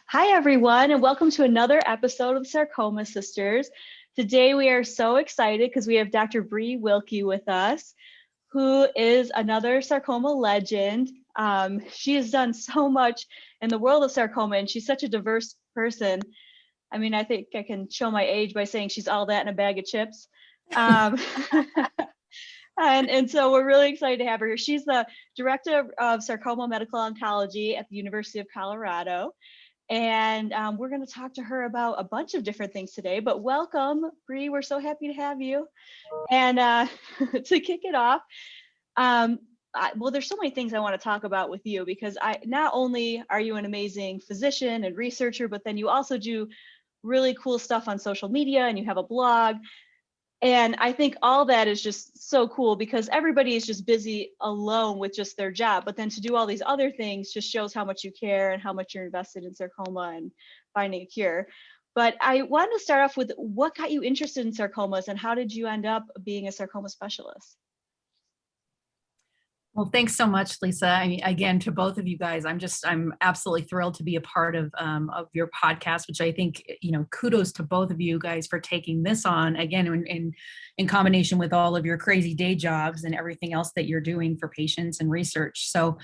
Hi, everyone, and welcome to another episode of the Sarcoma Sisters. Today, we are so excited because we have Dr. Breelyn Wilky with us, who is another sarcoma legend. She has done so much in the world of sarcoma, and she's such a diverse person. I mean, I think I can show my age by saying she's all that in a bag of chips. And so we're really excited to have her here. She's the director of sarcoma medical oncology at the University of Colorado. And we're going to talk to her about a bunch of different things today, but welcome, Bree. We're so happy to have you. And to kick it off, well, there's so many things I want to talk about with you because not only are you an amazing physician and researcher, but then you also do really cool stuff on social media and you have a blog. And I think all that is just so cool because everybody is just busy alone with just their job. But then to do all these other things just shows how much you care and how much you're invested in sarcoma and finding a cure. But I wanted to start off with what got you interested in sarcomas and how did you end up being a sarcoma specialist? Well, thanks so much, Lisa. I mean, again, to both of you guys, I'm absolutely thrilled to be a part of your podcast, which I think, kudos to both of you guys for taking this on again, in combination with all of your crazy day jobs and everything else that you're doing for patients and research. So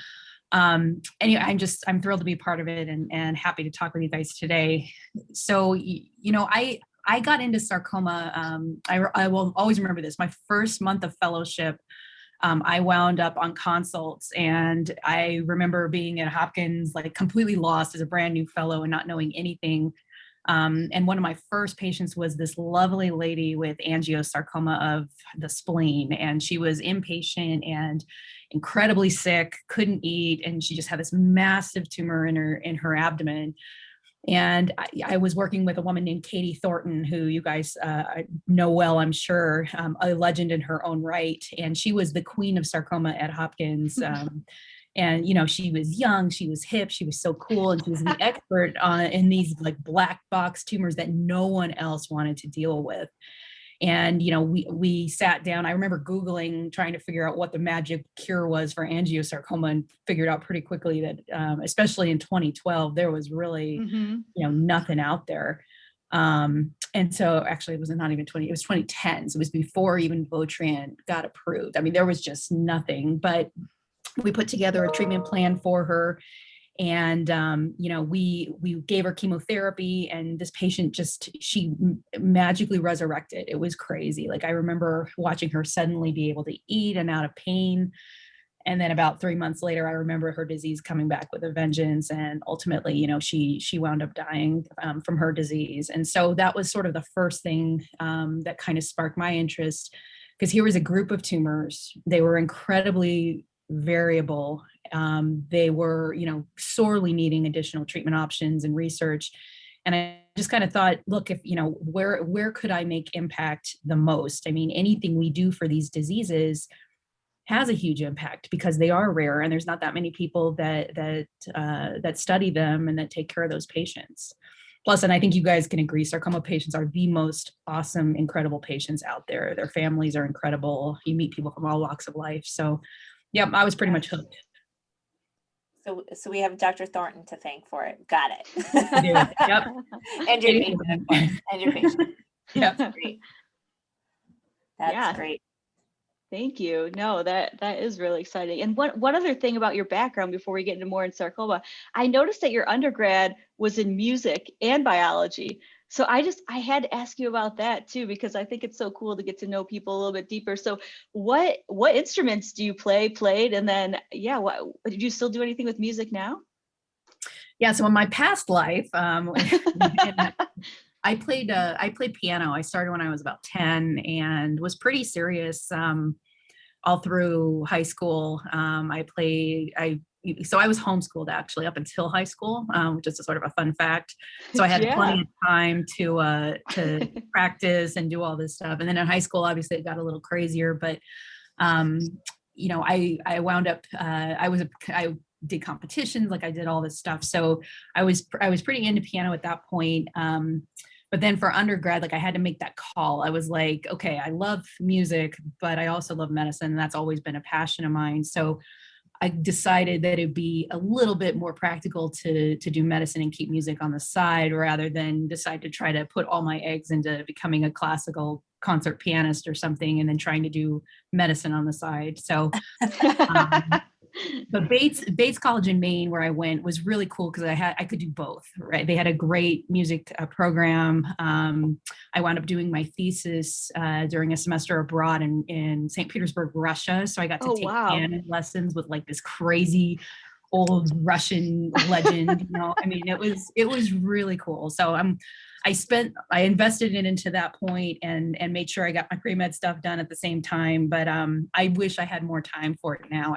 anyway, I'm thrilled to be part of it and happy to talk with you guys today. So, I got into sarcoma. I will always remember this, my first month of fellowship. I wound up on consults and I remember being at Hopkins, like completely lost as a brand new fellow and not knowing anything. And one of my first patients was this lovely lady with angiosarcoma of the spleen. And she was inpatient and incredibly sick, couldn't eat. And she just had this massive tumor in her abdomen. And I was working with a woman named Katie Thornton, who you guys know well, I'm sure, a legend in her own right. And she was the queen of sarcoma at Hopkins. And, she was young, she was hip, she was so cool. And she was the expert in these like black box tumors that no one else wanted to deal with. And, we sat down. I remember Googling, trying to figure out what the magic cure was for angiosarcoma and figured out pretty quickly that, especially in 2012, there was really, nothing out there. And so actually it was not even it was 2010. So it was before even Votrient got approved. I mean, there was just nothing, but we put together a treatment plan for her. And, we gave her chemotherapy and this patient she magically resurrected. It was crazy. Like I remember watching her suddenly be able to eat and out of pain. And then about 3 months later, I remember her disease coming back with a vengeance. And ultimately, she wound up dying from her disease. And so that was sort of the first thing that kind of sparked my interest, because here was a group of tumors. They were incredibly variable. They were, sorely needing additional treatment options and research. And I just kind of thought, look, if, where could I make impact the most? I mean, anything we do for these diseases has a huge impact because they are rare and there's not that many people that study them and that take care of those patients. Plus, and I think you guys can agree, sarcoma patients are the most awesome, incredible patients out there. Their families are incredible. You meet people from all walks of life. So yeah, I was pretty much hooked. So we have Dr. Thornton to thank for it. Got it. Yep. And your patient, of course. And your patient. Yep. That's great. That's great. Thank you. No, that is really exciting. And one other thing about your background before we get into more in sarcoma, I noticed that your undergrad was in music and biology. So I had to ask you about that too, because I think it's so cool to get to know people a little bit deeper. So what instruments do you played? And then, did you still do anything with music now? Yeah. So in my past life, I played piano. I started when I was about 10 and was pretty serious all through high school. So I was homeschooled actually up until high school, which is a sort of a fun fact. So I had plenty of time to practice and do all this stuff. And then in high school, obviously it got a little crazier, but I wound up, I did competitions, like I did all this stuff. So I was pretty into piano at that point. But then for undergrad, like I had to make that call. I was like, okay, I love music, but I also love medicine. And that's always been a passion of mine. So I decided that it'd be a little bit more practical to do medicine and keep music on the side rather than decide to try to put all my eggs into becoming a classical concert pianist or something and then trying to do medicine on the side. So but Bates College in Maine, where I went, was really cool because I could do both, right? They had a great music program. I wound up doing my thesis during a semester abroad in St. Petersburg, Russia. So I got to take piano lessons with like this crazy old Russian legend. I mean, it was really cool. So I invested it into that point and made sure I got my pre-med stuff done at the same time. But I wish I had more time for it now.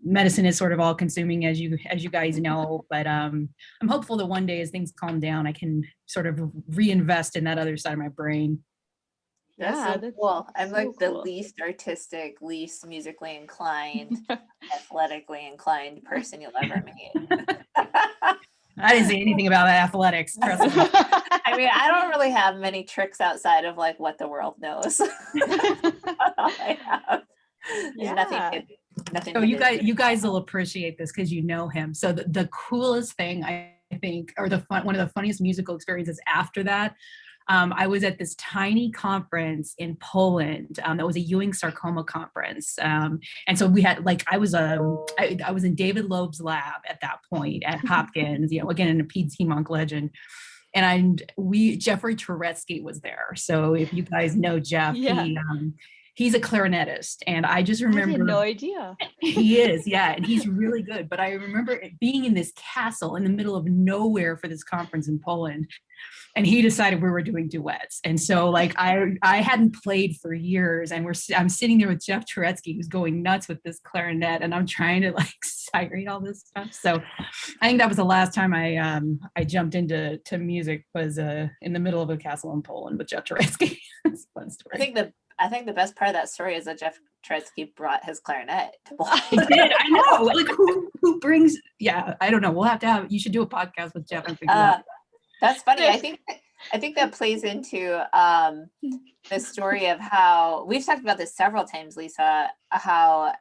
Medicine is sort of all consuming as you guys know, but I'm hopeful that one day as things calm down, I can sort of reinvest in that other side of my brain. That's so cool. I'm like the least artistic, least musically inclined, athletically inclined person you'll ever meet. I didn't say anything about athletics. Trust me. I mean, I don't really have many tricks outside of like what the world knows. I have. There's nothing. So you guys will appreciate this because you know him. So the coolest thing I think, or one of the funniest musical experiences after that, I was at this tiny conference in Poland. That was a Ewing sarcoma conference. And so we had I was in David Loeb's lab at that point at Hopkins, again, in a peds hemonc legend. And Jeffrey Turetsky was there. So if you guys know Jeff, he's a clarinetist. And I just remember— I had no idea. He is, yeah. And he's really good. But I remember being in this castle in the middle of nowhere for this conference in Poland. And he decided we were doing duets. And so I hadn't played for years, and I'm sitting there with Jeff Turetsky, who's going nuts with this clarinet, and I'm trying to sight read all this stuff. So I think that was the last time I jumped into music, was in the middle of a castle in Poland with Jeff Turetsky. It's a fun story. I think the best part of that story is that Jeff Turetsky brought his clarinet to Poland. He did. I know. Who brings? Yeah, I don't know. We'll have to you should do a podcast with Jeff and figure out. That's funny. I think that plays into the story of how we've talked about this several times, Lisa, how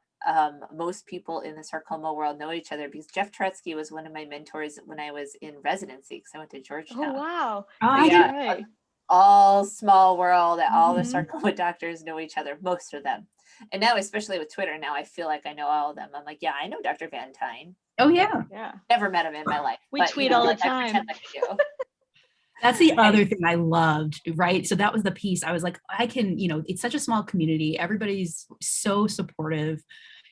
most people in the sarcoma world know each other, because Jeff Turetsky was one of my mentors when I was in residency, because I went to Georgetown. Oh, wow. Right. All small world, all the sarcoma doctors know each other, most of them. And now, especially with Twitter, now I feel like I know all of them. I'm like, yeah, I know Dr. Van Tine. Oh, yeah. Never met him in my life. We tweet all the time. I pretend like I do. That's the other thing I loved, right? So that was the piece. I was like, I can, it's such a small community. Everybody's so supportive.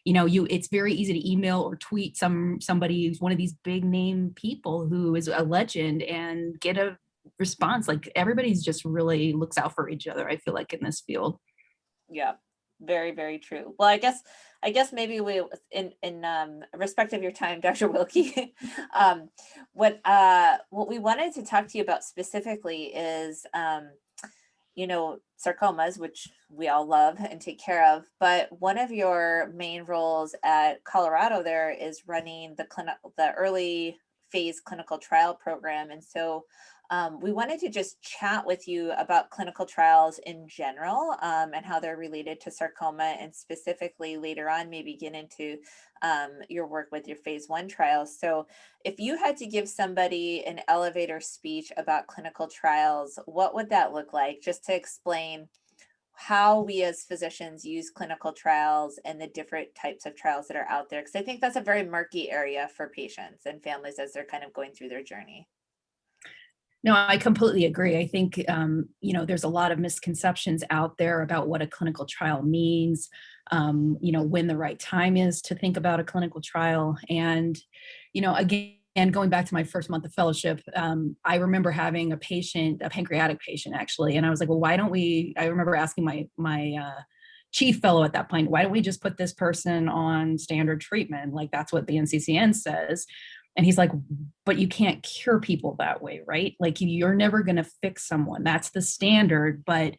It's very easy to email or tweet somebody who's one of these big name people who is a legend and get a response. Everybody's just really looks out for each other, I feel like, in this field. Yeah, very, very true. Well, I guess maybe we, in respect of your time, Dr. Wilky, what we wanted to talk to you about specifically is, sarcomas, which we all love and take care of. But one of your main roles at Colorado there is running the early phase clinical trial program. And so we wanted to just chat with you about clinical trials in general, and how they're related to sarcoma, and specifically later on maybe get into your work with your phase 1 trials. So if you had to give somebody an elevator speech about clinical trials, what would that look like? Just to explain how we as physicians use clinical trials and the different types of trials that are out there. Because I think that's a very murky area for patients and families as they're kind of going through their journey. No, I completely agree. I think, there's a lot of misconceptions out there about what a clinical trial means, when the right time is to think about a clinical trial. And, again, going back to my first month of fellowship, I remember having a pancreatic patient actually. And I was like, well, I remember asking my chief fellow at that point, why don't we just put this person on standard treatment? That's what the NCCN says. And he's like, but you can't cure people that way, right? You're never going to fix someone. That's the standard. But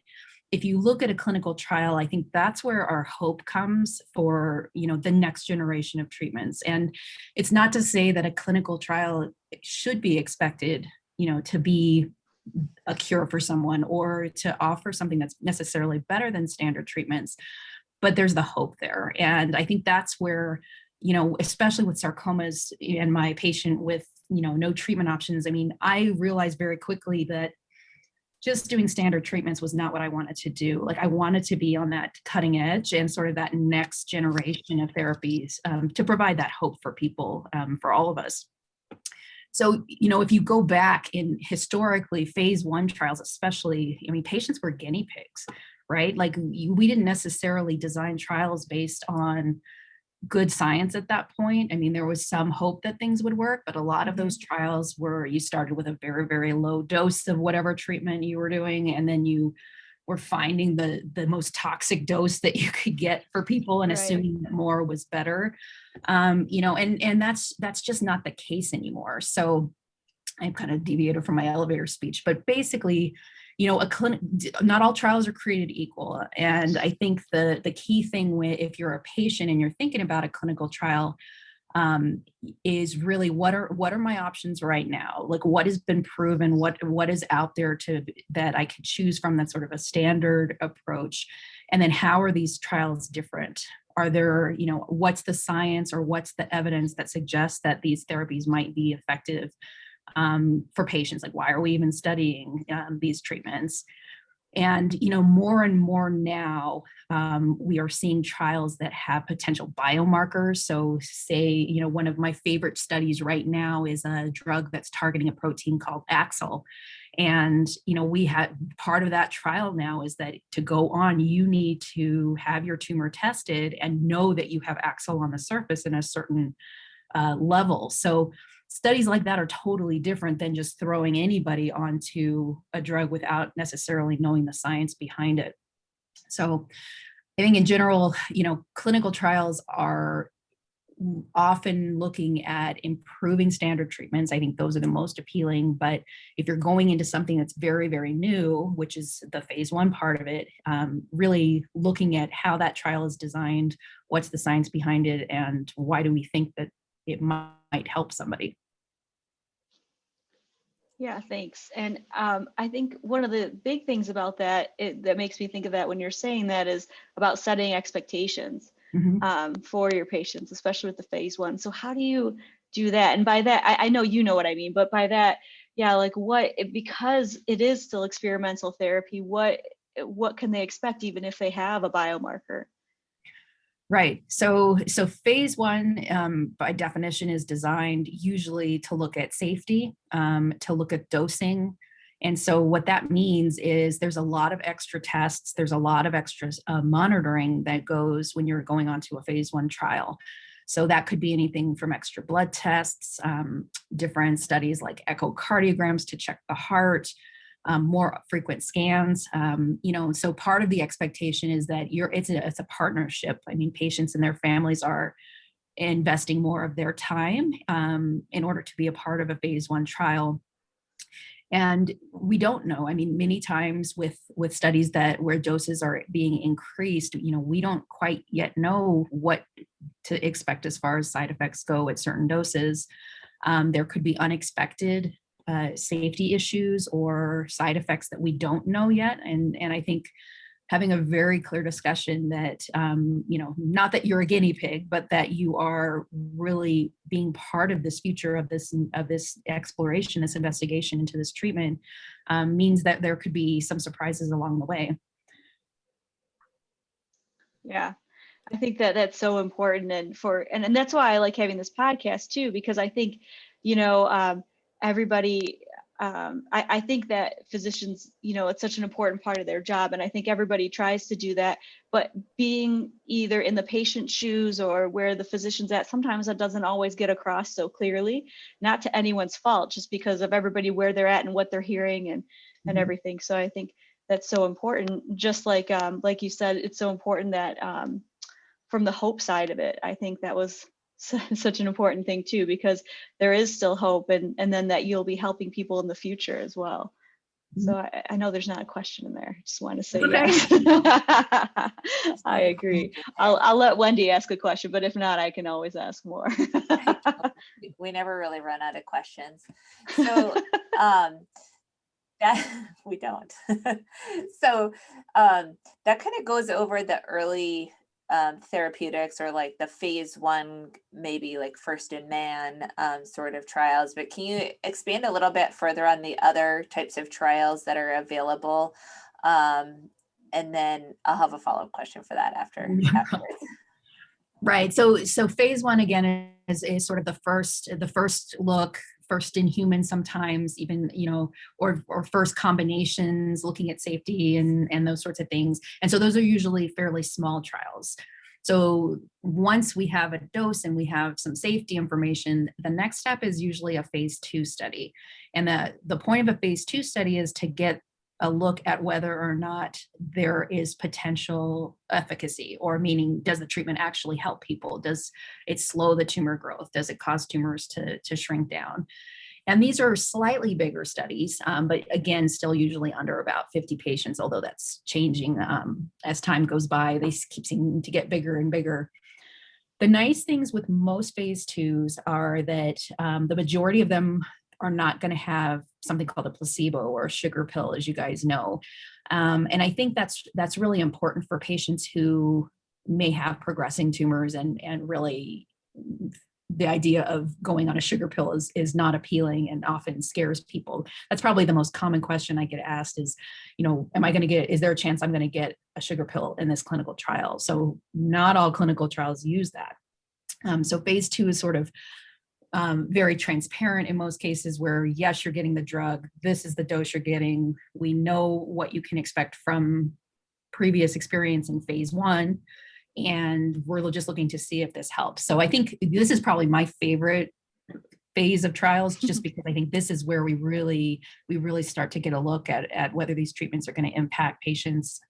if you look at a clinical trial, I think that's where our hope comes for, the next generation of treatments. And it's not to say that a clinical trial should be expected, to be a cure for someone or to offer something that's necessarily better than standard treatments. but there's the hope there. And I think that's where, you know, especially with sarcomas and my patient with, you know, no treatment options. I mean, I realized very quickly that just doing standard treatments was not what I wanted to do. Like I wanted to be on that cutting edge and sort of that next generation of therapies to provide that hope for people, for all of us. So, you know, if you go back in historically phase 1 trials, especially, I mean, patients were guinea pigs, right? Like we didn't necessarily design trials based on good science at that point. I mean, there was some hope that things would work, but a lot of those trials were, you started with a very, very low dose of whatever treatment you were doing, and then you were finding the most toxic dose that you could get for people and assuming that more was better. You know, and that's just not the case anymore. So I kind of deviated from my elevator speech, but basically, you know, not all trials are created equal. And I think the key thing if you're a patient and you're thinking about a clinical trial, is really what are my options right now? Like what has been proven, what is out there that I could choose from, that's sort of a standard approach. And then how are these trials different? Are there, you know, what's the science or what's the evidence that suggests that these therapies might be effective for patients? Like, why are we even studying these treatments? And, you know, more and more now, we are seeing trials that have potential biomarkers. So say, you know, one of my favorite studies right now is a drug that's targeting a protein called AXL. And, you know, we have part of that trial now is that to go on, you need to have your tumor tested and know that you have AXL on the surface in a certain level. So studies like that are totally different than just throwing anybody onto a drug without necessarily knowing the science behind it. So I think in general, you know, clinical trials are often looking at improving standard treatments. I think those are the most appealing. But if you're going into something that's very, very new, which is the phase 1 part of it, really looking at how that trial is designed, what's the science behind it, and why do we think that it might help somebody. Yeah, thanks. And I think one of the big things about that that makes me think of that when you're saying that is about setting expectations for your patients, especially with the phase 1. So how do you do that? And by that, I know you know what I mean, but by that, yeah, like because it is still experimental therapy, what can they expect even if they have a biomarker? Right. So phase 1, by definition, is designed usually to look at safety, to look at dosing. And so what that means is there's a lot of extra tests, there's a lot of extra monitoring that goes when you're going on to a phase 1 trial. So that could be anything from extra blood tests, different studies like echocardiograms to check the heart, more frequent scans, you know. So part of the expectation is that it's a partnership. I mean, patients and their families are investing more of their time in order to be a part of a phase 1 trial. And we don't know. I mean, many times with studies where doses are being increased, you know, we don't quite yet know what to expect as far as side effects go at certain doses. There could be unexpected safety issues or side effects that we don't know yet. And I think having a very clear discussion that, you know, not that you're a guinea pig, but that you are really being part of this future of this exploration, this investigation into this treatment, means that there could be some surprises along the way. Yeah. I think that that's so important, and that's why I like having this podcast too, because I think, you know, everybody, I think that physicians, you know, it's such an important part of their job, and I think everybody tries to do that, but being either in the patient's shoes or where the physician's at, sometimes that doesn't always get across so clearly, not to anyone's fault, just because of everybody where they're at and what they're hearing and everything. So I think that's so important. Just like you said, it's so important that from the hope side of it, I think that was such an important thing too, because there is still hope, and then that you'll be helping people in the future as well. So I know there's not a question in there. I just want to say yes. I agree. I'll let Wendy ask a question, but if not, I can always ask more. We never really run out of questions. So that we don't. So that kind of goes over the early therapeutics or like the phase one, maybe like first in man sort of trials, but can you expand a little bit further on the other types of trials that are available? And then I'll have a follow-up question for that afterwards. Right. So phase one again is sort of the first look, first in human, sometimes even, or first combinations, looking at safety and those sorts of things. And so those are usually fairly small trials. So once we have a dose and we have some safety information, the next step is usually a phase two study. And the point of a phase two study is to get a look at whether or not there is potential efficacy, or meaning, does the treatment actually help people? Does it slow the tumor growth? Does it cause tumors to shrink down? And these are slightly bigger studies, but again, still usually under about 50 patients, although that's changing as time goes by. They keep seeming to get bigger and bigger. The nice things with most phase twos are that the majority of them are not going to have something called a placebo or a sugar pill, as you guys know. And I think that's really important for patients who may have progressing tumors, and really the idea of going on a sugar pill is not appealing and often scares people. That's probably the most common question I get asked is, is there a chance I'm going to get a sugar pill in this clinical trial? So not all clinical trials use that. So phase two is sort of very transparent in most cases, where yes, you're getting the drug, this is the dose you're getting, we know what you can expect from previous experience in phase one, and we're just looking to see if this helps. So I think this is probably my favorite phase of trials, just because I think this is where we really start to get a look at whether these treatments are going to impact patients.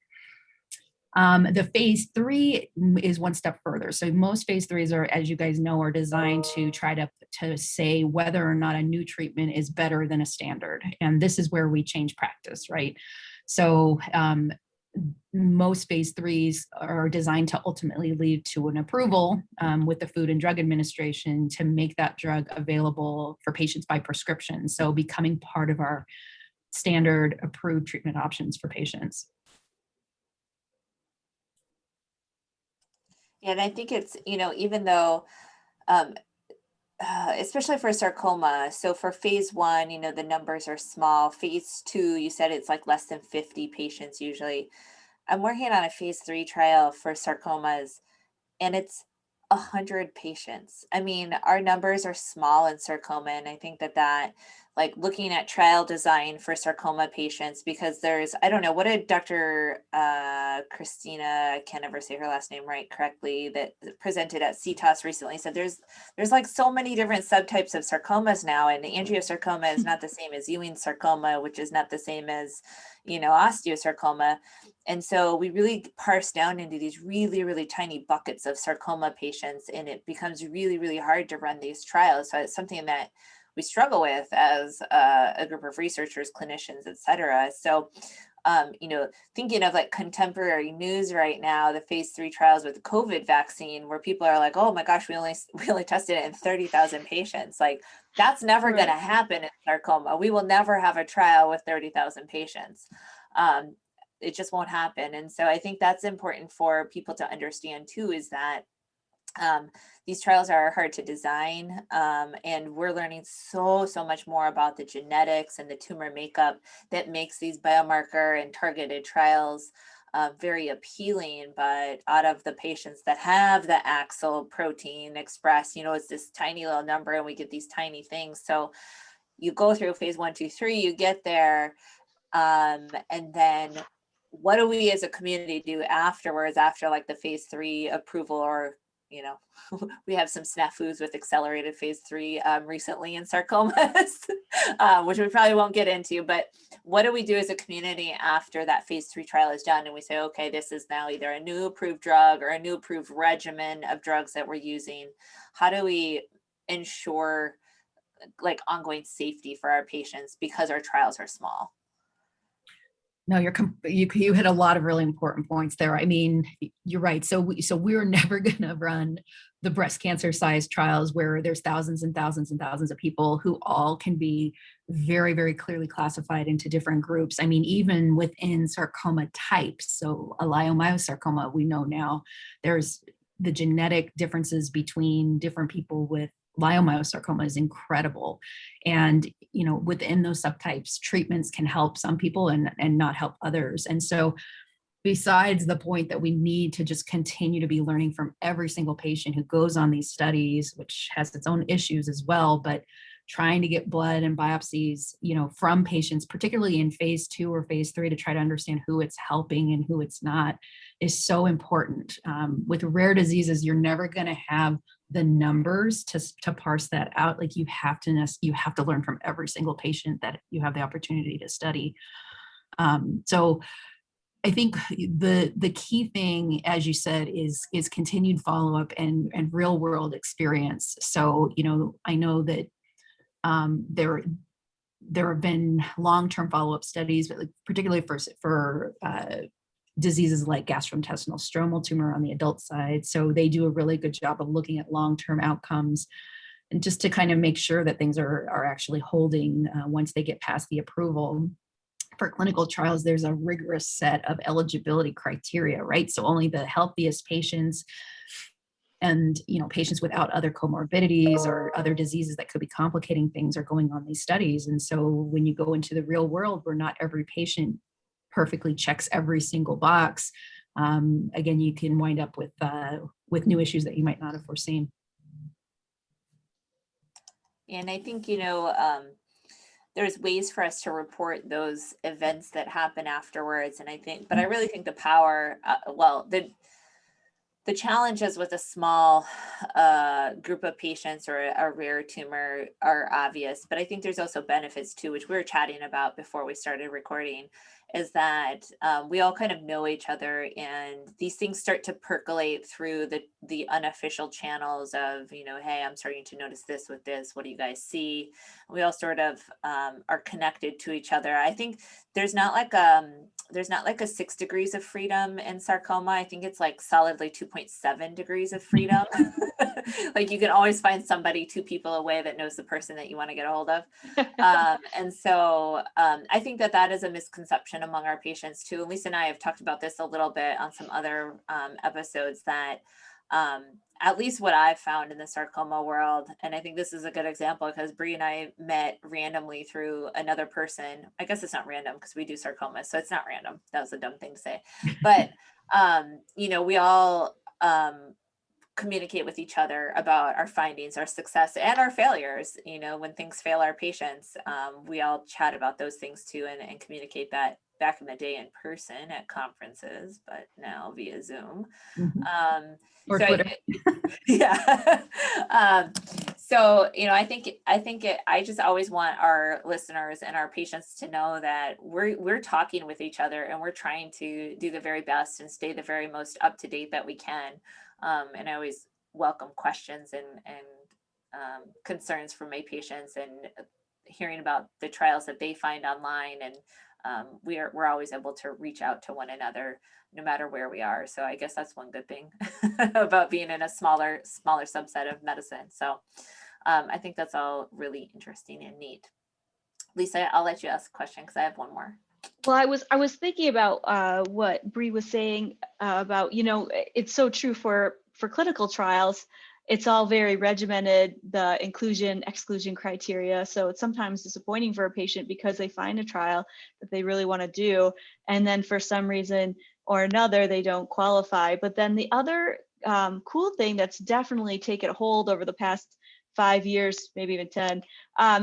The phase three is one step further. So most phase threes are, as you guys know, are designed to try to say whether or not a new treatment is better than a standard. And this is where we change practice, right? So most phase threes are designed to ultimately lead to an approval with the Food and Drug Administration to make that drug available for patients by prescription. So becoming part of our standard approved treatment options for patients. Yeah, and I think it's, even though, especially for sarcoma, so for phase one, the numbers are small. Phase two, you said it's like less than 50 patients usually. I'm working on a phase three trial for sarcomas, and it's 100 patients. I mean, our numbers are small in sarcoma, and I think that like looking at trial design for sarcoma patients, because there's, I don't know, what did Dr. Christina, I can't ever say her last name right correctly, that presented at CTOS recently, said there's like so many different subtypes of sarcomas now, and angiosarcoma is not the same as Ewing sarcoma, which is not the same as, osteosarcoma. And so we really parse down into these really, really tiny buckets of sarcoma patients, and it becomes really, really hard to run these trials. So it's something that we struggle with as a group of researchers, clinicians, et cetera. So, thinking of like contemporary news right now, the phase three trials with the COVID vaccine, where people are like, oh my gosh, we only tested it in 30,000 patients. Like, that's never going to happen in sarcoma. We will never have a trial with 30,000 patients. It just won't happen. And so I think that's important for people to understand too, is that these trials are hard to design, and we're learning so much more about the genetics and the tumor makeup that makes these biomarker and targeted trials very appealing. But out of the patients that have the AXL protein expressed, it's this tiny little number, and we get these tiny things. So you go through phase 1, 2, 3, you get there, and then what do we as a community do afterwards, after like the phase 3 approval, or we have some snafus with accelerated phase 3 recently in sarcomas, which we probably won't get into, but what do we do as a community after that phase 3 trial is done and we say, okay, this is now either a new approved drug or a new approved regimen of drugs that we're using? How do we ensure like ongoing safety for our patients because our trials are small? No, you hit a lot of really important points there. I mean, you're right. So we're never going to run the breast cancer size trials where there's thousands and thousands and thousands of people who all can be very, very clearly classified into different groups. I mean, even within sarcoma types, so a leiomyosarcoma, we know now there's the genetic differences between different people with leiomyosarcoma is incredible. And, you know, within those subtypes, treatments can help some people and not help others. And so besides the point that we need to just continue to be learning from every single patient who goes on these studies, which has its own issues as well, but trying to get blood and biopsies, you know, from patients, particularly in phase 2 or phase 3, to try to understand who it's helping and who it's not, is so important. With rare diseases, you're never going to have the numbers to parse that out. Like you have to learn from every single patient that you have the opportunity to study. So I think the key thing, as you said, is continued follow-up and real world experience. So, you know, I know that there have been long-term follow-up studies, but particularly for diseases like gastrointestinal stromal tumor on the adult side. So they do a really good job of looking at long-term outcomes and just to kind of make sure that things are actually holding once they get past the approval. For clinical trials, there's a rigorous set of eligibility criteria, right? So only the healthiest patients and, you know, patients without other comorbidities or other diseases that could be complicating things are going on these studies. And so when you go into the real world where not every patient perfectly checks every single box, again, you can wind up with new issues that you might not have foreseen. And I think, you know, there's ways for us to report those events that happen afterwards. And I think, but I really think the power, the challenges with a small group of patients or a rare tumor are obvious, but I think there's also benefits too, which we were chatting about before we started recording, is that we all kind of know each other, and these things start to percolate through the unofficial channels of, you know, hey, I'm starting to notice this with this. What do you guys see? We all sort of are connected to each other. I think there's not like a 6 degrees of freedom in sarcoma. I think it's like solidly 2.7 degrees of freedom. Like you can always find somebody 2 people away that knows the person that you want to get a hold of. And so I think that is a misconception among our patients too. Lisa and I have talked about this a little bit on some other episodes, that at least what I've found in the sarcoma world, and I think this is a good example because Bree and I met randomly through another person. I guess it's not random because we do sarcoma, so it's not random. That was a dumb thing to say. But, you know, we all communicate with each other about our findings, our success, and our failures. You know, when things fail our patients, we all chat about those things too, and communicate that. Back in the day in person at conferences, but now via Zoom. Mm-hmm. Or so Twitter. Yeah. So, you know, I just always want our listeners and our patients to know that we're talking with each other, and we're trying to do the very best and stay the very most up to date that we can. And I always welcome questions and concerns from my patients, and hearing about the trials that they find online. And we're always able to reach out to one another no matter where we are. So I guess that's one good thing about being in a smaller subset of medicine. So I think that's all really interesting and neat. Lisa, I'll let you ask a question because I have one more. Well, I was thinking about what Bree was saying about, you know, it's so true for clinical trials. It's all very regimented, the inclusion, exclusion criteria. So it's sometimes disappointing for a patient because they find a trial that they really want to do, and then for some reason or another, they don't qualify. But then the other cool thing that's definitely taken hold over the past 5 years, maybe even 10,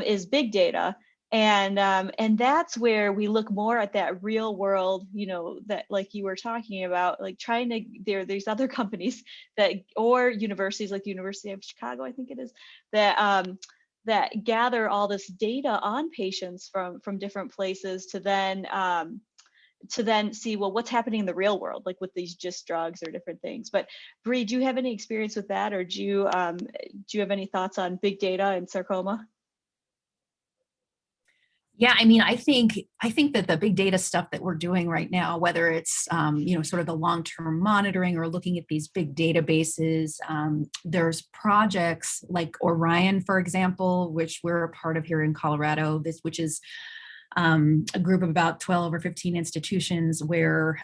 is big data. And that's where we look more at that real world, you know, that like you were talking about, like trying to, there are these other companies that, or universities like the University of Chicago, I think it is, that that gather all this data on patients from different places to then see, well, what's happening in the real world, like with these just drugs or different things. But Bree, do you have any experience with that, or do you have any thoughts on big data and sarcoma? Yeah, I mean, I think that the big data stuff that we're doing right now, whether it's sort of the long-term monitoring or looking at these big databases, there's projects like Orion, for example, which we're a part of here in Colorado. Which is a group of about 12 or 15 institutions where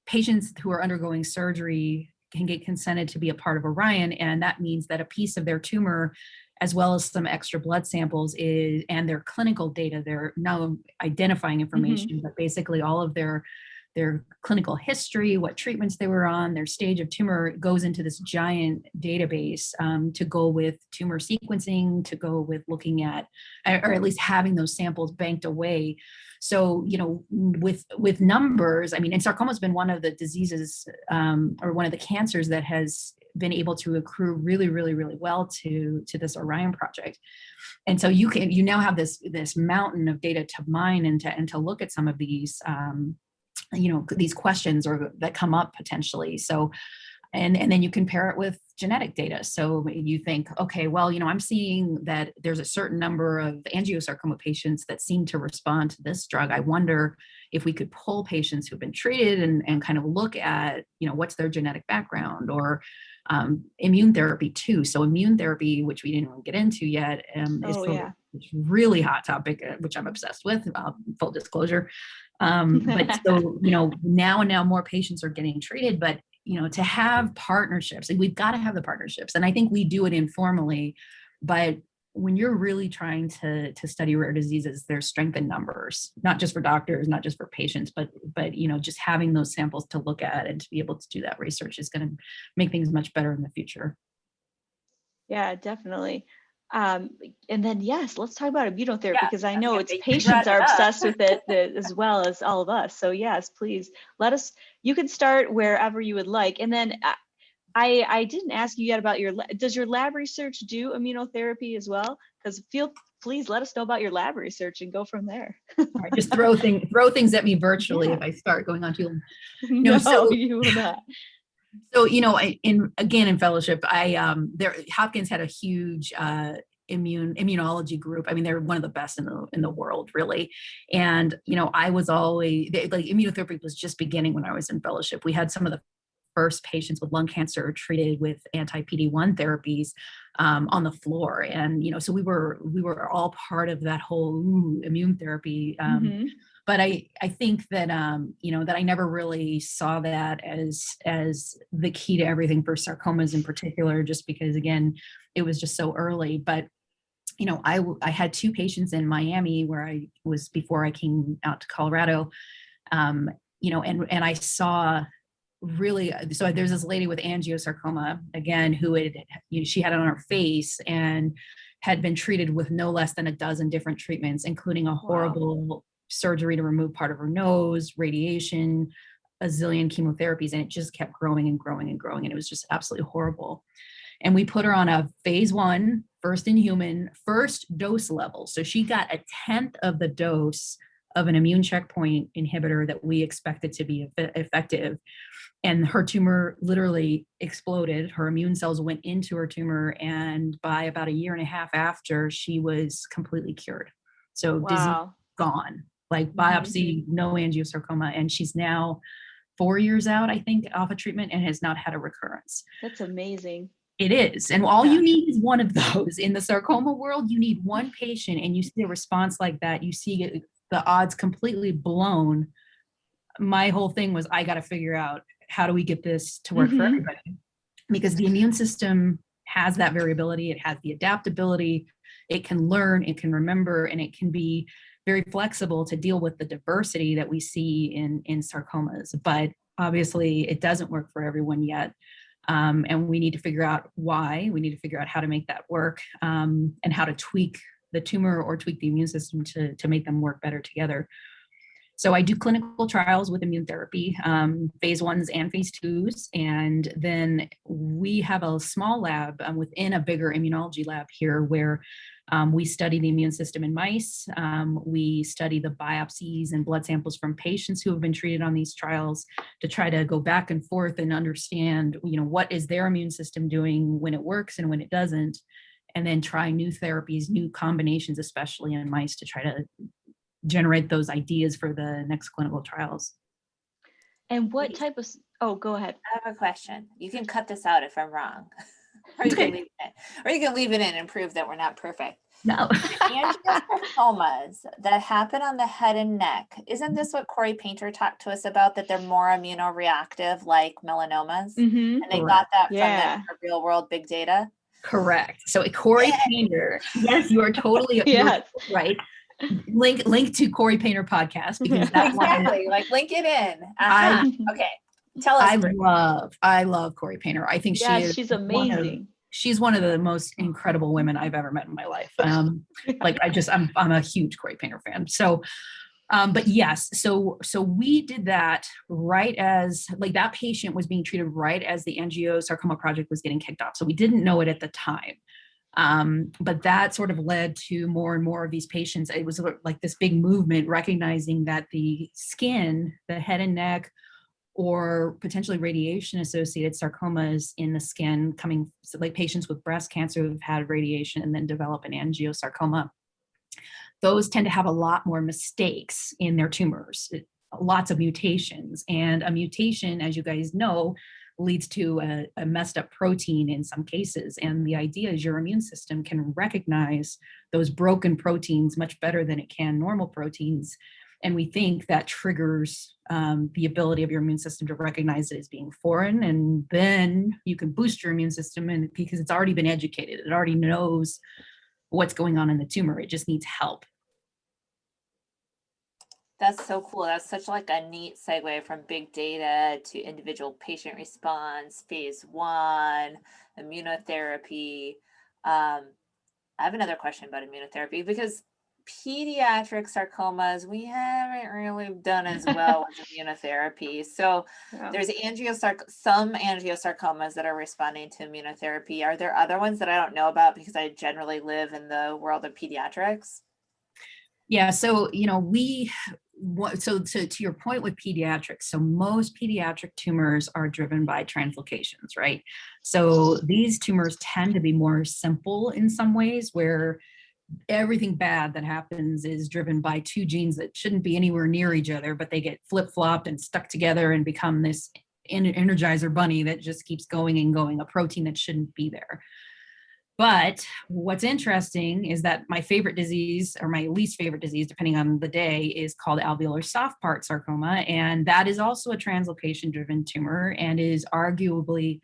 patients who are undergoing surgery can get consented to be a part of Orion, and that means that a piece of their tumor, as well as some extra blood samples and their clinical data, they're now identifying information, but basically all of their clinical history, what treatments they were on, their stage of tumor goes into this giant database to go with tumor sequencing, to go with looking at, or at least having those samples banked away. So, with numbers, I mean, and sarcoma has been one of the diseases or one of the cancers that has been able to accrue really, really, really well to this Orion project. And so you now have this mountain of data to mine and to look at some of these these questions or that come up potentially. So, and then you compare it with genetic data. So you think, okay, well, I'm seeing that there's a certain number of angiosarcoma patients that seem to respond to this drug. I wonder if we could pull patients who've been treated and kind of look at, what's their genetic background, or immune therapy too. So immune therapy, which we didn't even get into yet, is it's really hot topic, which I'm obsessed with, full disclosure. But so, now more patients are getting treated, but, to have partnerships, and we've got to have the partnerships. And I think we do it informally, but when you're really trying to study rare diseases, there's strength in numbers, not just for doctors, not just for patients, but just having those samples to look at and to be able to do that research is going to make things much better in the future. Yeah, definitely. And then, yes, let's talk about immunotherapy, because I know it's patients brought it are up. obsessed with it as well as all of us. So yes, please you can start wherever you would like. And then I didn't ask you yet about does your lab research do immunotherapy as well? Because please let us know about your lab research and go from there. Right, just throw things at me virtually if I start going on too long. No, you will not. So, in fellowship, Hopkins had a huge immunology group. I mean, they're one of the best in the world, really. And, I was always like, immunotherapy was just beginning when I was in fellowship. We had some of the first patients with lung cancer treated with anti-PD-1 therapies on the floor. And, so we were all part of that whole immune therapy. But I think that, that I never really saw that as the key to everything for sarcomas in particular, just because, again, it was just so early. But, I had 2 patients in Miami where I was before I came out to Colorado, and I saw really, so there's this lady with angiosarcoma, again, who she had it on her face and had been treated with no less than a dozen different treatments, including a horrible surgery to remove part of her nose, radiation, a zillion chemotherapies, and it just kept growing and growing and growing. And it was just absolutely horrible. And we put her on a phase 1, first in human, first dose level. So she got 1/10 of the dose of an immune checkpoint inhibitor that we expected to be effective. And her tumor literally exploded. Her immune cells went into her tumor. And by about 1.5 years after, she was completely cured. So disease gone, like biopsy, no angiosarcoma. And she's now 4 years out, I think, off of treatment and has not had a recurrence. That's amazing. It is. And all you need is one of those. In the sarcoma world, you need one patient and you see a response like that. You see the odds completely blown. My whole thing was, I got to figure out, how do we get this to work for everybody? Because the immune system has that variability. It has the adaptability. It can learn, it can remember, and it can be very flexible to deal with the diversity that we see in sarcomas. But obviously, it doesn't work for everyone yet. And we need to figure out why. We need to figure out how to make that work, and how to tweak the tumor or tweak the immune system to make them work better together. So I do clinical trials with immune therapy, phase 1s and phase 2s. And then we have a small lab within a bigger immunology lab here where we study the immune system in mice. We study the biopsies and blood samples from patients who have been treated on these trials to try to go back and forth and understand, what is their immune system doing when it works and when it doesn't. and then try new therapies, new combinations, especially in mice, to try to generate those ideas for the next clinical trials. And what type of, oh, go ahead. I have a question. You can cut this out if I'm wrong. Or you can leave it in. Or you can leave it in and prove that we're not perfect. No. Angiosarcomas that happen on the head and neck. Isn't this what Corey Painter talked to us about, that they're more immunoreactive like melanomas? Mm-hmm. And they got that Yeah. from the real world big data? Correct. So Corey Painter, yes, you are totally Yes. right. Link to Corey Painter podcast, because that's exactly, like link it in. Okay. Tell us. I love Corey Painter. I think she's amazing. She's one of the most incredible women I've ever met in my life. Like I'm a huge Corey Painter fan. So, but yes, so we did that right as, like, that patient was being treated right as the angiosarcoma project was getting kicked off. So we didn't know it at the time. But that sort of led to more and more of these patients. It was like this big movement recognizing that the skin, the head and neck, or potentially radiation-associated sarcomas in the skin coming, so like patients with breast cancer who've had radiation and then develop an angiosarcoma, those tend to have a lot more mistakes in their tumors, lots of mutations. And a mutation, as you guys know, leads to a messed up protein in some cases. And the idea is your immune system can recognize those broken proteins much better than it can normal proteins. And we think that triggers the ability of your immune system to recognize it as being foreign. And then you can boost your immune system, and because it's already been educated, it already knows what's going on in the tumor. It just needs help. That's so cool. That's such like a neat segue from big data to individual patient response, phase 1, immunotherapy. I have another question about immunotherapy, because pediatric sarcomas, we haven't really done as well with immunotherapy. So there's some angiosarcomas that are responding to immunotherapy. Are there other ones that I don't know about because I generally live in the world of pediatrics? Yeah, so to your point with pediatrics, so most pediatric tumors are driven by translocations, right? So these tumors tend to be more simple in some ways, where everything bad that happens is driven by two genes that shouldn't be anywhere near each other, but they get flip-flopped and stuck together and become this energizer bunny that just keeps going and going, a protein that shouldn't be there. But what's interesting is that my favorite disease, or my least favorite disease, depending on the day, is called alveolar soft part sarcoma. And that is also a translocation-driven tumor and is arguably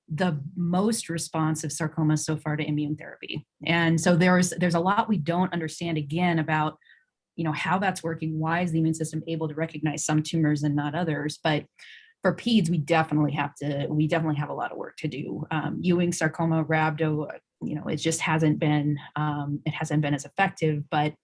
the most responsive sarcoma so far to immune therapy. And so there's a lot we don't understand, again, about, how that's working. Why is the immune system able to recognize some tumors and not others? But for peds, we definitely have a lot of work to do. Ewing sarcoma, rhabdo, it just hasn't been as effective. But,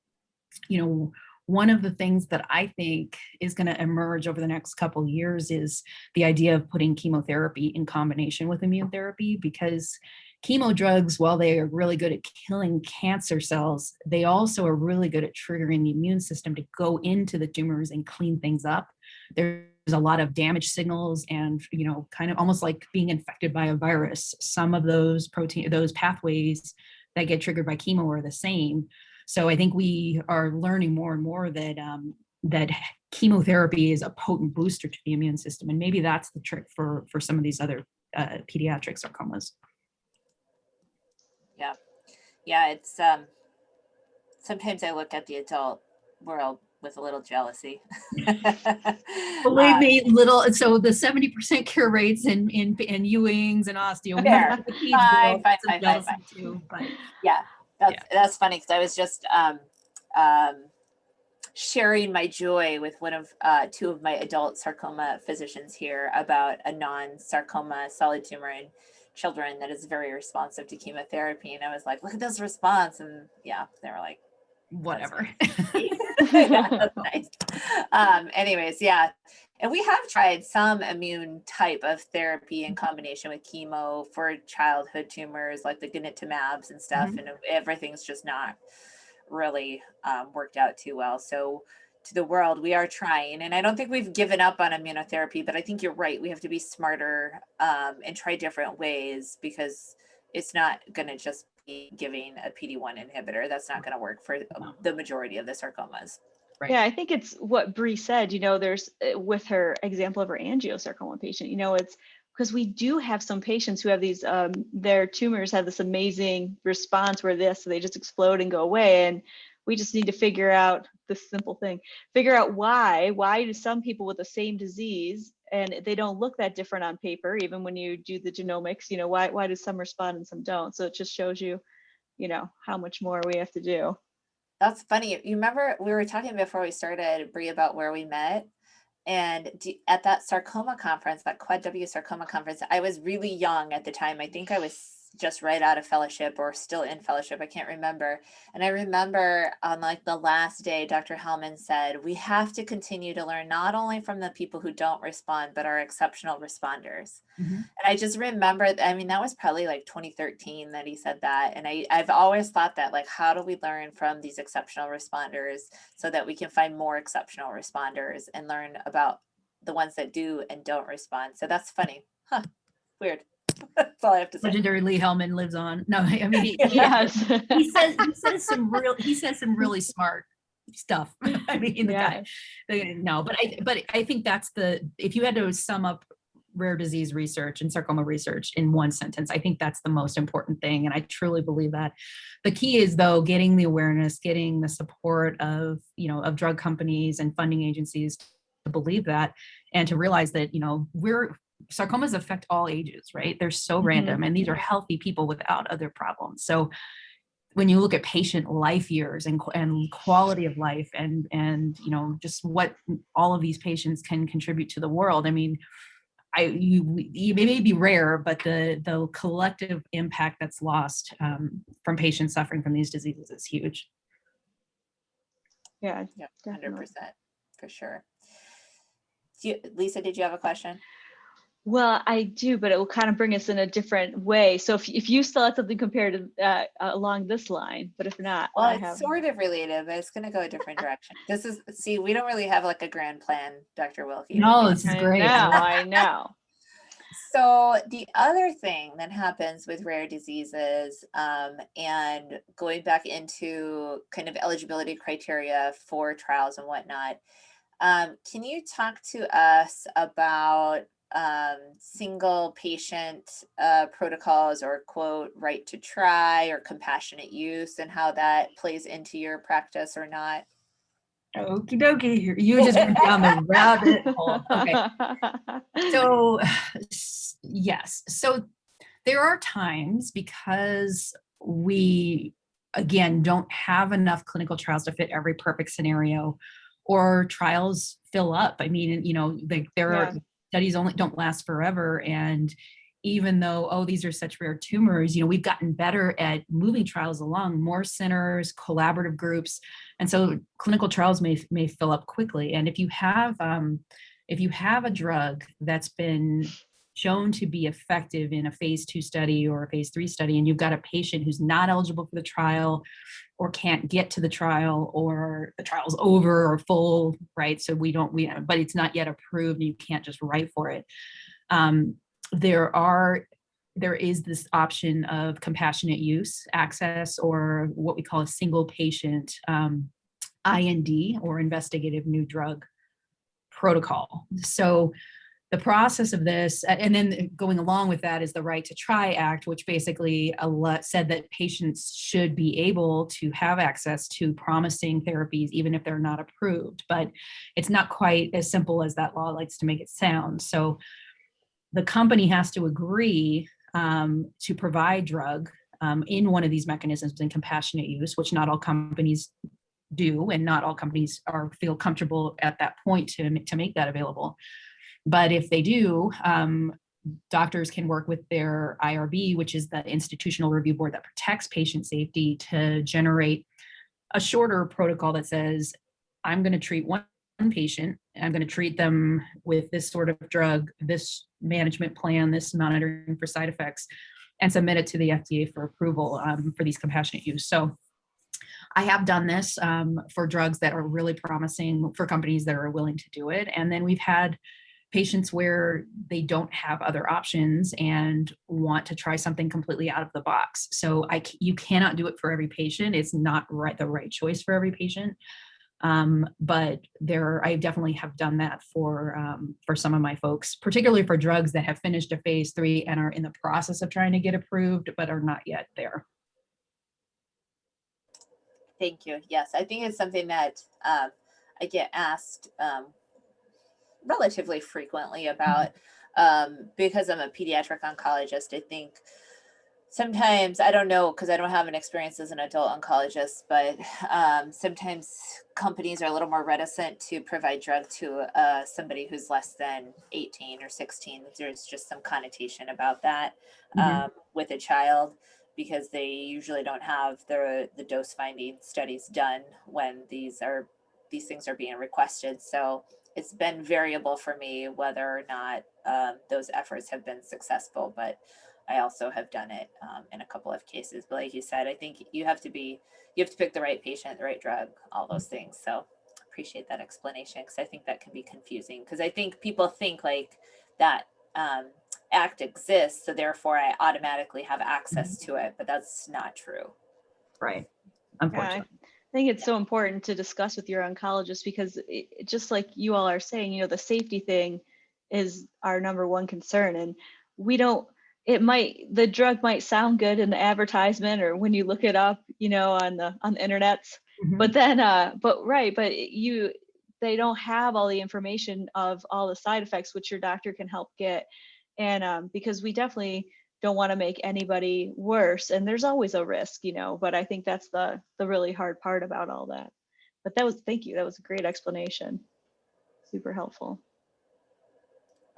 one of the things that I think is going to emerge over the next couple of years is the idea of putting chemotherapy in combination with immune therapy, because chemo drugs, while they are really good at killing cancer cells, they also are really good at triggering the immune system to go into the tumors and clean things up. There's a lot of damage signals and, kind of almost like being infected by a virus. Some of those pathways that get triggered by chemo are the same. So I think we are learning more and more that chemotherapy is a potent booster to the immune system. And maybe that's the trick for some of these other pediatric sarcomas. Yeah, it's sometimes I look at the adult world with a little jealousy. Believe me, so the 70% cure rates in Ewings and osteo. Fine. That's funny, because I was just sharing my joy with one of two of my adult sarcoma physicians here about a non-sarcoma solid tumor in children that is very responsive to chemotherapy, and I was like, look at this response, and they were like, whatever. That's nice. Anyways, and we have tried some immune type of therapy in combination with chemo for childhood tumors, like the ganitumabs and stuff, and everything's just not really worked out too well. So to the world, we are trying, and I don't think we've given up on immunotherapy, but I think you're right. We have to be smarter and try different ways, because it's not going to just giving a PD-1 inhibitor. That's not going to work for the majority of the sarcomas. Right. Yeah, I think it's what Bree said, there's with her example of her angiosarcoma patient, it's because we do have some patients who have these, their tumors have this amazing response where they just explode and go away. And we just need to figure out this simple thing, figure out why do some people with the same disease and they don't look that different on paper, even when you do the genomics, why do some respond and some don't? So it just shows you, how much more we have to do. That's funny. You remember we were talking before we started, Bree, about where we met? And at that sarcoma conference, that Quad W sarcoma conference, I was really young at the time. I think I was just right out of fellowship or still in fellowship. I can't remember. And I remember on like the last day, Dr. Hellman said, we have to continue to learn not only from the people who don't respond, but are exceptional responders. Mm-hmm. And I just remember, that was probably like 2013 that he said that. And I've always thought that, like, how do we learn from these exceptional responders so that we can find more exceptional responders and learn about the ones that do and don't respond? So that's funny. Weird. That's all I have to say. Legendary Lee Hellman lives on. No, I mean, he says some really smart stuff. I mean, the guy. No, but I think that's if you had to sum up rare disease research and sarcoma research in one sentence, I think that's the most important thing. And I truly believe that. The key is, though, getting the awareness, getting the support of drug companies and funding agencies to believe that and to realize that, sarcomas affect all ages, right? They're so random, and these are healthy people without other problems. So when you look at patient life years and quality of life and just what all of these patients can contribute to the world, I mean, you may be rare, but the collective impact that's lost from patients suffering from these diseases is huge. Yeah, 100% for sure. Lisa, did you have a question? Well, I do, but it will kind of bring us in a different way. So if you still had something compared to along this line, but if not, well, it's sort of related, but it's going to go a different direction. We don't really have like a grand plan, Dr. Wilky. No, this is great. I know. So the other thing that happens with rare diseases, and going back into kind of eligibility criteria for trials and whatnot, can you talk to us about single patient protocols or quote right to try or compassionate use and how that plays into your practice or not? Okie dokie, you just went down the rabbit hole. Okay. So yes, so there are times because we again don't have enough clinical trials to fit every perfect scenario, or trials fill up. I mean, there are studies don't last forever. And even though, these are such rare tumors, we've gotten better at moving trials along, more centers, collaborative groups. And so clinical trials may fill up quickly. And if you have a drug that's been shown to be effective in a phase 2 study or a phase 3 study, and you've got a patient who's not eligible for the trial or can't get to the trial, or the trial's over or full, right? So but it's not yet approved and you can't just write for it. There is this option of compassionate use access, or what we call a single patient IND, or investigative new drug protocol. So the process of this, and then going along with that, is the Right to Try Act, which basically said that patients should be able to have access to promising therapies, even if they're not approved. But it's not quite as simple as that law likes to make it sound. So the company has to agree to provide drug in one of these mechanisms in compassionate use, which not all companies do, and not all companies feel comfortable at that point to make that available. But if they do, doctors can work with their IRB, which is the institutional review board that protects patient safety, to generate a shorter protocol that says, I'm going to treat one patient, I'm going to treat them with this sort of drug, this management plan, this monitoring for side effects, and submit it to the FDA for approval for these compassionate use. So I have done this for drugs that are really promising, for companies that are willing to do it. And then we've had patients where they don't have other options and want to try something completely out of the box. So you cannot do it for every patient. It's not the right choice for every patient. But I definitely have done that for some of my folks, particularly for drugs that have finished a phase 3 and are in the process of trying to get approved, but are not yet there. Thank you. Yes, I think it's something that I get asked relatively frequently about, because I'm a pediatric oncologist. I think sometimes, I don't know, because I don't have an experience as an adult oncologist, but sometimes companies are a little more reticent to provide drug to somebody who's less than 18 or 16. There's just some connotation about that with a child, because they usually don't have the dose finding studies done when these things are being requested. So it's been variable for me whether or not those efforts have been successful, but I also have done it in a couple of cases. But like you said, I think you have to pick the right patient, the right drug, all those things. So appreciate that explanation, because I think that can be confusing, because I think people think like that act exists, so therefore I automatically have access to it, but that's not true. Right. Unfortunately. Yeah, I think it's so important to discuss with your oncologist, because just like you all are saying, the safety thing is our number one concern. And the drug might sound good in the advertisement or when you look it up, on the internet, but then, they don't have all the information of all the side effects, which your doctor can help get. And because we definitely don't want to make anybody worse, and there's always a risk, but I think that's the really hard part about all that. But thank you, that was a great explanation, super helpful.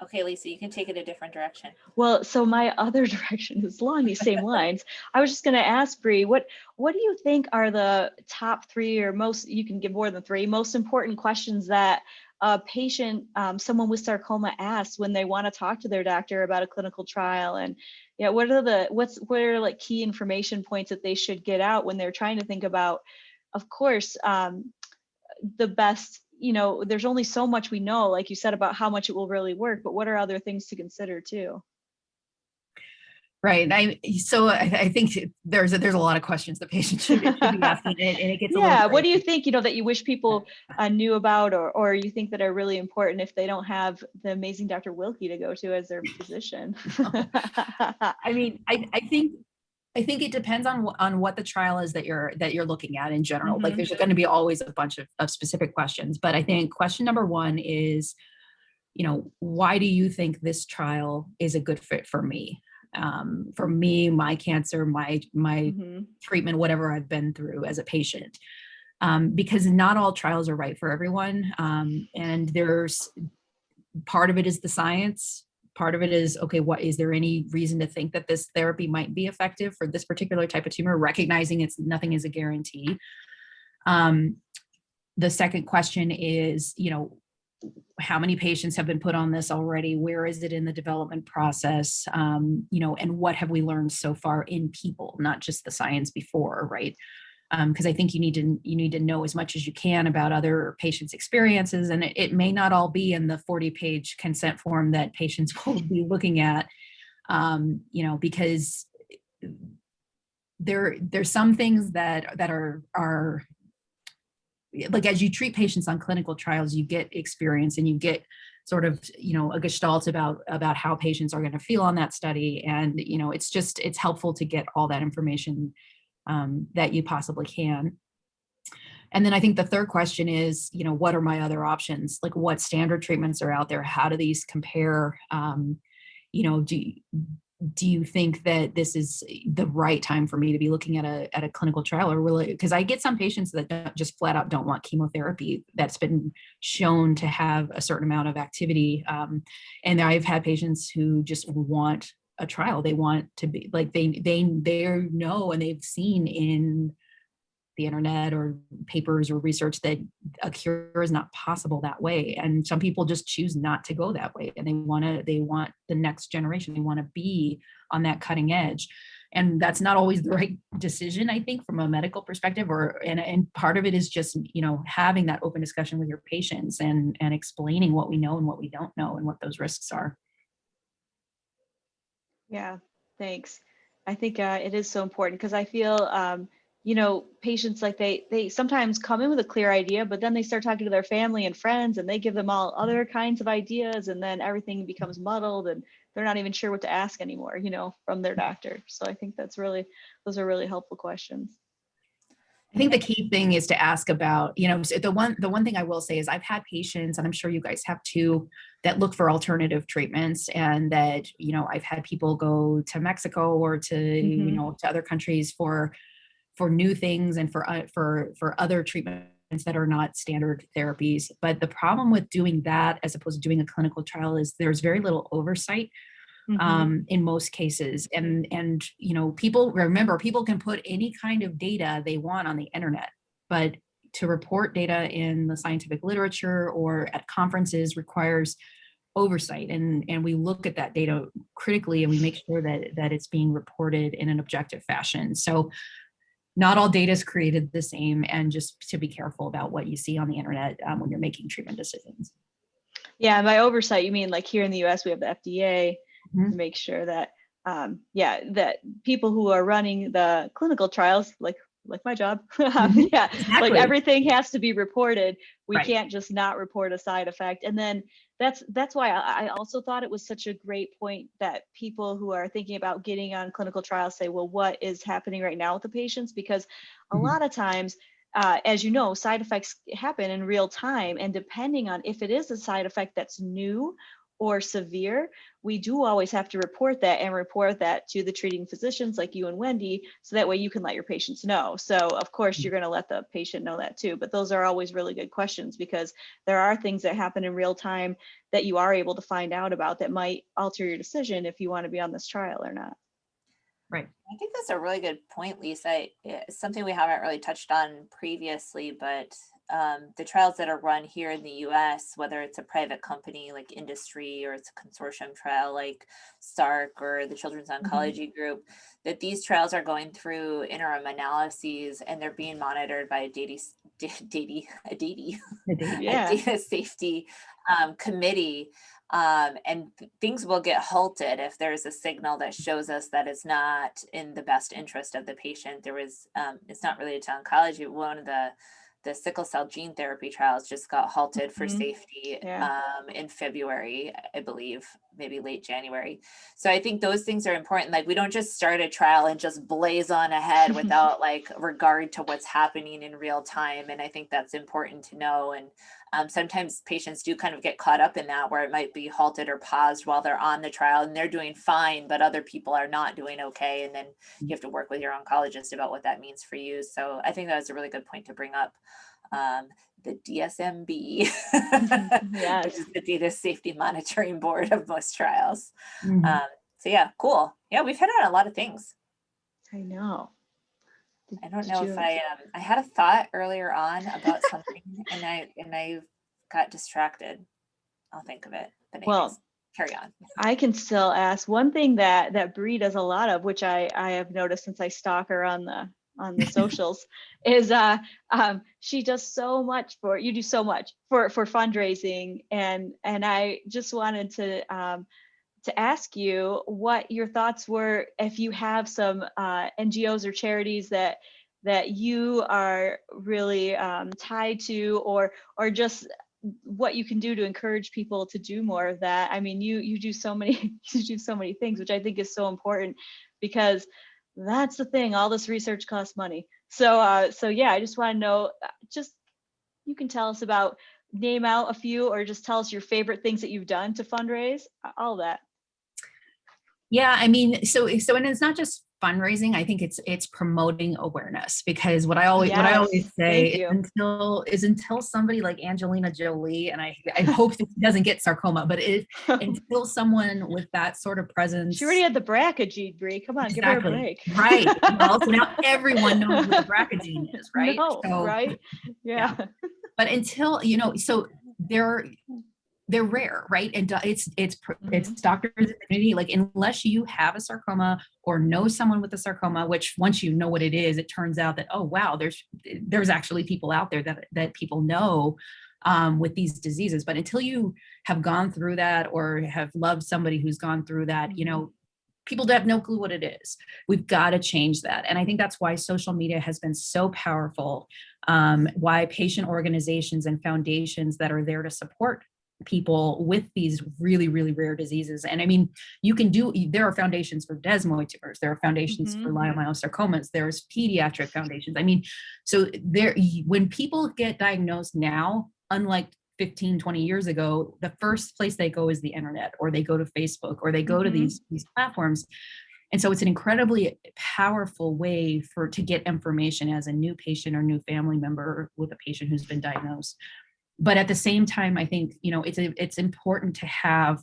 Okay, Lisa, you can take it a different direction. Well, so my other direction is along these same lines. I was just going to ask Bree, what do you think are the top 3, or most, you can give more than 3, most important questions that a patient, someone with sarcoma, asks when they want to talk to their doctor about a clinical trial? And what are like key information points that they should get out when they're trying to think about, of course, the best, there's only so much we know, like you said, about how much it will really work, but what are other things to consider too? Right. I think there's a lot of questions the patient should be asking, and it gets a little crazy. What do you think, that you wish people knew about, or you think that are really important if they don't have the amazing Dr. Wilky to go to as their physician? I mean, I think it depends on what the trial is that you're looking at in general. Like there's going to be always a bunch of specific questions, but I think question number 1 is, why do you think this trial is a good fit for me? For me, my cancer, my treatment, whatever I've been through as a patient, because not all trials are right for everyone. And there's part of it is the science. Part of it is, okay, is there any reason to think that this therapy might be effective for this particular type of tumor? Recognizing nothing is a guarantee. The second question is, how many patients have been put on this already? Where is it in the development process? And what have we learned so far in people, not just the science before, right? Because I think you need to know as much as you can about other patients' experiences, and it may not all be in the 40-page consent form that patients will be looking at, because there's some things that are like, as you treat patients on clinical trials, you get experience and you get sort of, a gestalt about how patients are going to feel on that study. And, it's helpful to get all that information that you possibly can. And then I think the third question is, what are my other options? Like, what standard treatments are out there? How do these compare? Do you think that this is the right time for me to be looking at a clinical trial, or really, because I get some patients that just flat out don't want chemotherapy that's been shown to have a certain amount of activity. And I've had patients who just want a trial. They want to be like, they know, and they've seen in the internet or papers or research that a cure is not possible that way. And some people just choose not to go that way. And they want the next generation. They want to be on that cutting edge. And that's not always the right decision, I think, from a medical perspective, and part of it is just, having that open discussion with your patients and explaining what we know and what we don't know and what those risks are. Yeah, thanks. I think it is so important because I feel, patients, like they sometimes come in with a clear idea, but then they start talking to their family and friends and they give them all other kinds of ideas, and then everything becomes muddled and they're not even sure what to ask anymore, from their doctor. So I think those are really helpful questions. I think the key thing is to ask about, so the one thing I will say is I've had patients, and I'm sure you guys have too, that look for alternative treatments, and that, I've had people go to Mexico or to, to other countries for new things and for other treatments that are not standard therapies. But the problem with doing that, as opposed to doing a clinical trial, is there's very little oversight. In most cases. And people can put any kind of data they want on the internet, but to report data in the scientific literature or at conferences requires oversight. And we look at that data critically, and we make sure that it's being reported in an objective fashion. So not all data is created the same, and just to be careful about what you see on the internet when you're making treatment decisions. Yeah, by oversight, you mean like here in the US, we have the FDA to make sure that, that people who are running the clinical trials, like my job, Exactly. like everything has to be reported. We Right. can't just not report a side effect. And then that's why I also thought it was such a great point that people who are thinking about getting on clinical trials say, well, what is happening right now with the patients? Because a lot of times, as you know, side effects happen in real time. And depending on if it is a side effect that's new or severe, we do always have to report that to the treating physicians like you and Wendy, so that way you can let your patients know. So of course you're going to let the patient know that too, but those are always really good questions, because there are things that happen in real time that you are able to find out about that might alter your decision if you want to be on this trial or not. Right. I think that's a really good point, Lisa. It's something we haven't really touched on previously, but the trials that are run here in the US, whether it's a private company like Industry, or it's a consortium trial like SARC or the Children's Oncology Group, that these trials are going through interim analyses, and they're being monitored by a data safety committee. And things will get halted if there's a signal that shows us that it's not in the best interest of the patient. There was, it's not related to oncology. One of the sickle cell gene therapy trials just got halted for safety in February, I believe, maybe late January. So I think those things are important. Like, we don't just start a trial and just blaze on ahead without like regard to what's happening in real time. And I think that's important to know. And sometimes patients do kind of get caught up in that, where it might be halted or paused while they're on the trial and they're doing fine, but other people are not doing okay. And then you have to work with your oncologist about what that means for you. So I think that was a really good point to bring up. The DSMB, which is the Data Safety Monitoring Board of most trials. So yeah, cool. Yeah, we've hit on a lot of things. I know. I don't know if I had a thought earlier on about something and I got distracted. I'll think of it. But anyways, well, carry on. I can still ask one thing that Bree does a lot of, which I have noticed since I stalk her on the socials, is she does so much for fundraising, and I just wanted to ask you what your thoughts were, if you have some NGOs or charities that you are really tied to, or just what you can do to encourage people to do more of that. I mean, you do so many things, which I think is so important, because that's the thing, all this research costs money. So yeah, I just want to know, just, you can tell us about, name out a few, or just tell us your favorite things that you've done to fundraise, all that. Yeah, I mean, so and it's not just fundraising. I think it's promoting awareness, because what I always say is until somebody like Angelina Jolie, and I hope that she doesn't get sarcoma, but until someone with that sort of presence. She already had the BRCA gene, Bree. Come on, exactly. Give her a break. Right. Well, so now everyone knows what the BRCA gene is, right? No, so, right? Yeah. But until, so there they're rare, right? And it's Mhm. doctors in the community, like unless you have a sarcoma or know someone with a sarcoma, which once you know what it is, it turns out that, oh wow, there's actually people out there that people know with these diseases. But until you have gone through that or have loved somebody who's gone through that, you Mhm. know, people have no clue what it is. We've got to change that. And I think that's why social media has been so powerful, why patient organizations and foundations that are there to support people with these really, really rare diseases. And I mean, there are foundations for desmoid tumors, there are foundations for Mhm. leiomyosarcomas, there's pediatric foundations. I mean, so when people get diagnosed now, unlike 15, 20 years ago, the first place they go is the internet, or they go to Facebook, or they go to Mhm. these platforms. And so it's an incredibly powerful way to get information as a new patient or new family member with a patient who's been diagnosed. But at the same time, I think, you know, it's important to have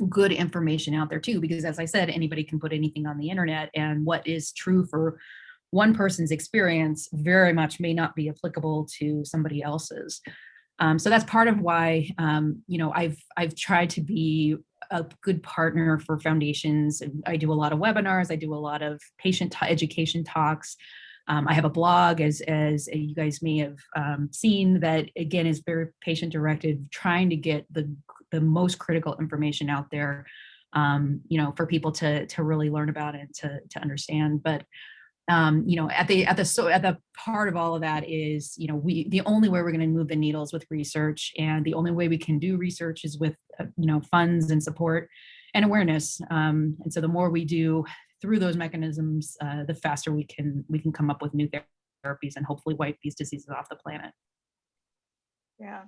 good information out there too, because as I said, anybody can put anything on the internet, and what is true for one person's experience very much may not be applicable to somebody else's. So that's part of why, you know, I've tried to be a good partner for foundations. I do a lot of webinars. I do a lot of patient education talks. I have a blog, as you guys may have seen, that again is very patient directed, trying to get the most critical information out there, you know, for people to really learn about and to understand. But you know, at the part of all of that is, you know, the only way we're going to move the needles with research, and the only way we can do research is with you know, funds and support and awareness. And so the more we do through those mechanisms, the faster we can come up with new therapies and hopefully wipe these diseases off the planet. Yeah.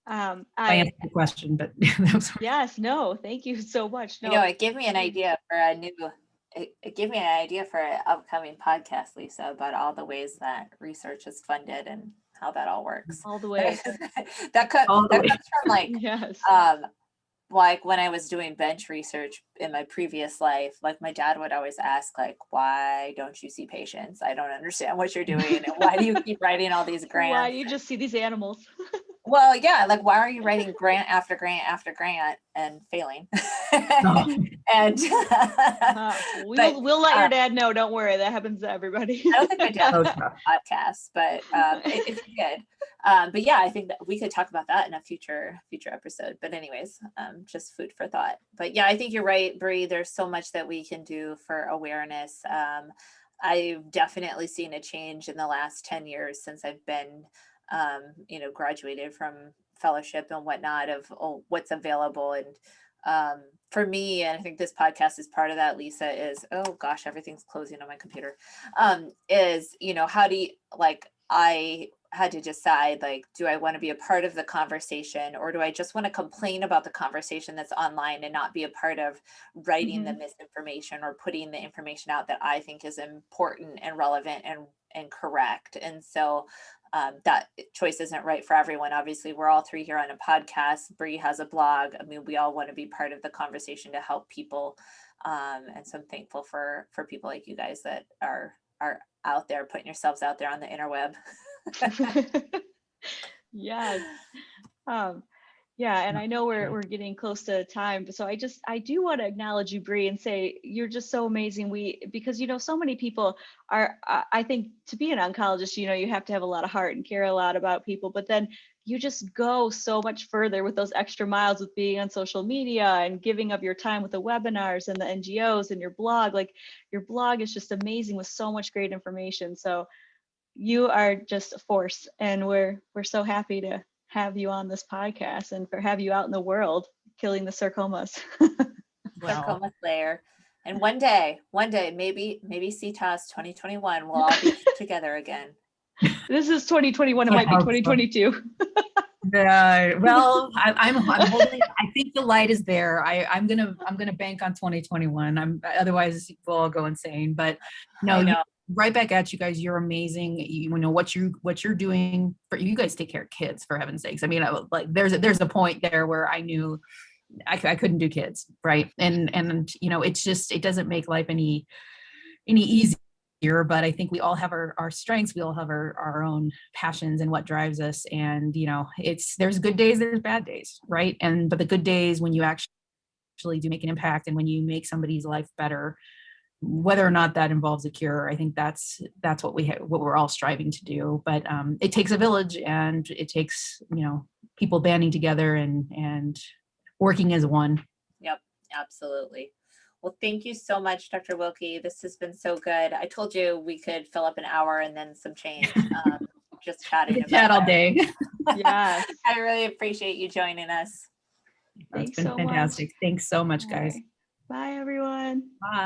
I answered the question, but that was Yes, no, thank you so much. You know, No. it gave me an idea for a new. It gave me an idea for an upcoming podcast, Lisa, about all the ways that research is funded and how that all works. All the way. That all the comes way. from Yes. like when I was doing bench research in my previous life, like my dad would always ask, like, why don't you see patients? I don't understand what you're doing, and why do you keep writing all these Why grants? do you just see these animals? Well, yeah, like why are you writing grant after grant after grant and failing? Oh, And but We'll let your dad know. Don't worry, that happens to everybody. I don't think my dad oh, listens to podcasts, but if he did, but yeah, I think that we could talk about that in a future episode. But anyways, just food for thought. But yeah, I think you're right, Bree. There's so much that we can do for awareness. I've definitely seen a change in the last 10 years since I've been, you know, graduated from fellowship and whatnot, of what's available. And for me, and I think this podcast is part of that, Lisa, is, oh gosh, everything's closing on my computer. Is, you know, how do you, like, I had to decide, like, do I want to be a part of the conversation, or do I just want to complain about the conversation that's online and not be a part of writing the Mhm. misinformation or putting the information out that I think is important and relevant and correct. And so that choice isn't right for everyone. Obviously, we're all three here on a podcast. Bree has a blog. I mean, we all want to be part of the conversation to help people. And so I'm thankful for people like you guys that are out there, putting yourselves out there on the interweb. Yes. Um, yeah, and I know we're getting close to time, so I do want to acknowledge you, Bree, and say you're just so amazing. Because you know, so many people are. I think to be an oncologist, you know, you have to have a lot of heart and care a lot about people, but then you just go so much further with those extra miles with being on social media and giving of your time with the webinars and the NGOs and your blog. Like your blog is just amazing with so much great information. So you are just a force, and we're so happy to have you on this podcast and for have you out in the world killing the sarcomas. Sarcoma Slayer. And one day, maybe CTOS 2021, we'll all be together again. This is 2021. It might be 2022. Well, I'm holding. I think the light is there. I'm gonna bank on 2021. Otherwise we'll all go insane. But no, right back at you guys. You're amazing. You know what you're doing for you guys. Take care of kids, for heaven's sakes. I mean, there's a point there where I knew I couldn't do kids, right? And you know, it doesn't make life any easier. but I think we all have our strengths. We all have our own passions and what drives us. And, there's good days, there's bad days, right? But the good days when you actually do make an impact and when you make somebody's life better, whether or not that involves a cure, I think that's what we're all striving to do. But it takes a village, and it takes, people banding together and working as one. Yep, absolutely. Well, thank you so much, Dr. Wilky. This has been so good. I told you we could fill up an hour and then some change, just chatting about chat all day. Yes. I really appreciate you joining us. Thanks It's been so fantastic. much. Thanks so much, All guys. right. Bye, everyone. Bye.